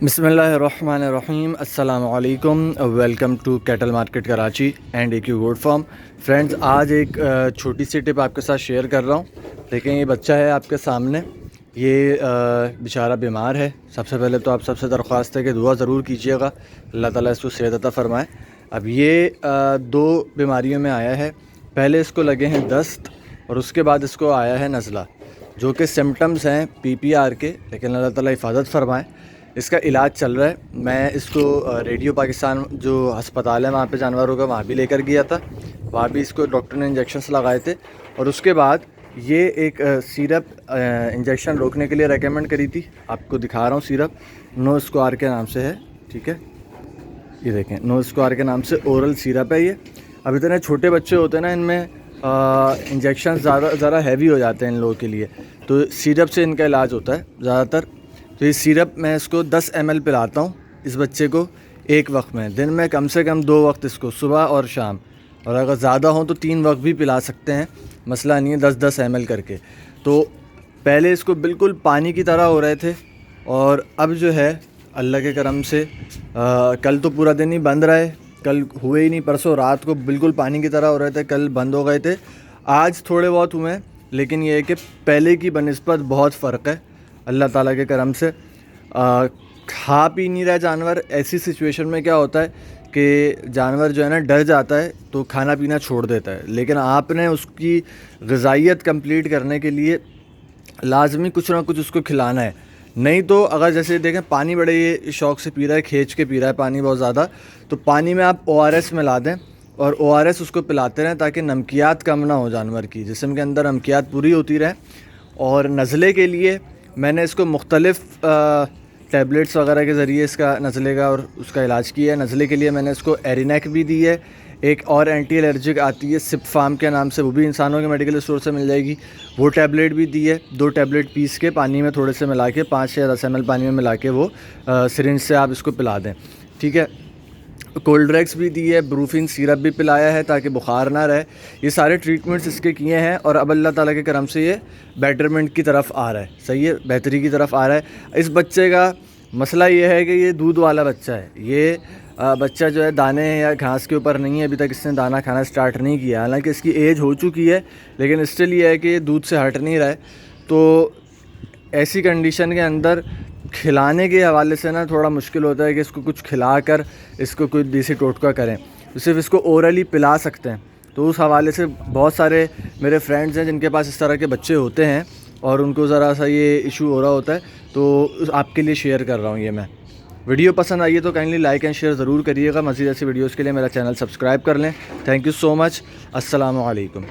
بسم اللہ الرحمن الرحیم، السلام علیکم، welcome to cattle market Karachi and A Q goat farm. Friends, آج ایک چھوٹی سی ٹپ آپ کے ساتھ شیئر کر رہا ہوں۔ دیکھیں، یہ بچہ ہے آپ کے سامنے، یہ بیچارہ بیمار ہے۔ سب سے پہلے تو آپ سب سے درخواست ہے کہ دعا ضرور کیجیے گا، اللہ تعالیٰ اس کو صحت عطا فرمائے۔ اب یہ دو بیماریوں میں آیا ہے۔ پہلے اس کو لگے ہیں دست، اور اس کے بعد اس کو آیا ہے نزلہ، جو کہ سمٹمز ہیں PPR کے، لیکن اللہ تعالیٰ حفاظت فرمائے۔ اس کا علاج چل رہا ہے۔ میں اس کو ریڈیو پاکستان جو ہسپتال ہے وہاں پہ جانوروں کا، وہاں بھی لے کر گیا تھا۔ وہاں بھی اس کو ڈاکٹر نے انجیکشنس لگائے تھے، اور اس کے بعد یہ ایک سیرپ انجیکشن روکنے کے لیے ریکمینڈ کری تھی۔ آپ کو دکھا رہا ہوں سیرپ، نو اسکوار کے نام سے ہے، ٹھیک ہے، یہ دیکھیں، نو اسکوار کے نام سے اورل سیرپ ہے یہ۔ اب اتنے چھوٹے بچے ہوتے ہیں نا، ان میں انجیکشن ذرا ہیوی ہو جاتے ہیں ان لوگوں کے لیے، تو سیرپ سے ان کا علاج ہوتا ہے زیادہ تر۔ تو یہ سیرپ میں اس کو 10 ml پلاتا ہوں اس بچے کو ایک وقت میں، دن میں کم سے کم 2 وقت اس کو، صبح اور شام، اور اگر زیادہ ہوں تو 3 وقت بھی پلا سکتے ہیں، مسئلہ نہیں ہے، 10 ml کر کے۔ تو پہلے اس کو بالکل پانی کی طرح ہو رہے تھے، اور اب جو ہے اللہ کے کرم سے کل تو پورا دن ہی بند رہے، کل ہوئے ہی نہیں، پرسوں رات کو بالکل پانی کی طرح ہو رہے تھے، کل بند ہو گئے تھے، آج تھوڑے بہت ہوئے ہیں، لیکن یہ ہے کہ پہلے کی بنسبت بہت فرق ہے اللہ تعالیٰ کے کرم سے۔ کھا پی نہیں رہا جانور۔ ایسی سچویشن میں کیا ہوتا ہے کہ جانور جو ہے نا ڈر جاتا ہے تو کھانا پینا چھوڑ دیتا ہے، لیکن آپ نے اس کی غذائیت کمپلیٹ کرنے کے لیے لازمی کچھ نہ کچھ اس کو کھلانا ہے۔ نہیں تو اگر جیسے دیکھیں پانی بڑے یہ شوق سے پی رہا ہے، کھینچ کے پی رہا ہے پانی بہت زیادہ، تو پانی میں آپ ORS ملا دیں، اور ORS اس کو پلاتے رہیں تاکہ نمکیات کم نہ ہو، جانور کی جسم کے اندر نمکیات پوری ہوتی رہے۔ اور نزلے کے لیے میں نے اس کو مختلف ٹیبلٹس وغیرہ کے ذریعے اس کا نزلے کا اور اس کا علاج کیا ہے۔ نزلے کے لیے میں نے اس کو ایرینیک بھی دی ہے، ایک اور اینٹی الرجک آتی ہے سپ فارم کے نام سے، وہ بھی انسانوں کے میڈیکل اسٹور سے مل جائے گی، وہ ٹیبلٹ بھی دی ہے۔ 2 ٹیبلٹ پیس کے پانی میں تھوڑے سے ملا کے، 5 یا 10 ml پانی میں ملا کے وہ سرنج سے آپ اس کو پلا دیں، ٹھیک ہے۔ کولڈ ڈرگس بھی دی ہے، بروفین سیرپ بھی پلایا ہے تاکہ بخار نہ رہے۔ یہ سارے ٹریٹمنٹس اس کے کیے ہیں، اور اب اللہ تعالیٰ کے کرم سے یہ بیٹرمنٹ کی طرف آ رہا ہے، صحیح ہے، بہتری کی طرف آ رہا ہے۔ اس بچے کا مسئلہ یہ ہے کہ یہ دودھ والا بچہ ہے۔ یہ بچہ جو ہے دانے یا گھاس کے اوپر نہیں ہے، ابھی تک اس نے دانہ کھانا سٹارٹ نہیں کیا، حالانکہ اس کی ایج ہو چکی ہے، لیکن اسٹل یہ ہے کہ یہ دودھ سے ہٹ نہیں رہا ہے۔ تو ایسی کنڈیشن کے اندر کھلانے کے حوالے سے نا تھوڑا مشکل ہوتا ہے کہ اس کو کچھ کھلا کر اس کو کوئی دیسی ٹوٹکا کریں، تو صرف اس کو اورلی پلا سکتے ہیں۔ تو اس حوالے سے بہت سارے میرے فرینڈز ہیں جن کے پاس اس طرح کے بچے ہوتے ہیں، اور ان کو ذرا سا یہ ایشو ہو رہا ہوتا ہے، تو آپ کے لیے شیئر کر رہا ہوں یہ میں۔ ویڈیو پسند آئی ہے تو کائنڈلی لائک اینڈ شیئر ضرور کریے گا۔ مزید ایسی ویڈیوز کے لیے میرا چینل سبسکرائب کر لیں۔ تھینک یو سو مچ، السلام علیکم۔